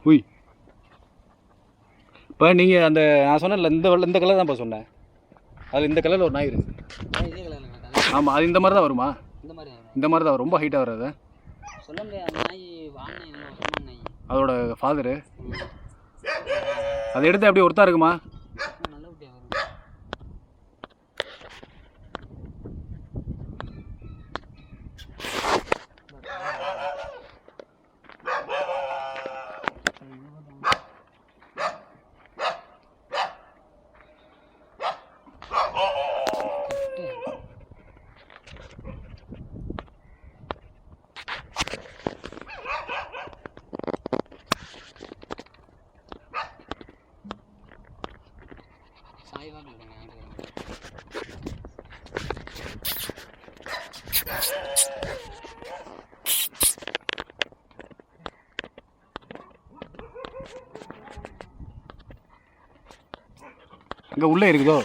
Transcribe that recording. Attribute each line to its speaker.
Speaker 1: உய் இப்போ நீங்கள் அந்த நான் சொன்னேன்ல இந்த கலர் தான்ப்பா சொன்னேன். அதில் இந்த கலரில் ஒரு நாய் இருக்குது. ஆமாம், அது இந்த மாதிரி தான் வருமா? இந்த மாதிரி தான் ரொம்ப ஹைட்டாக வராது. சொல்ல முடியாது. அதோட ஃபாதரு அதை எடுத்து அப்படியே ஒருத்தா இருக்குமா? இங்கே உள்ளே இருக்குதோ?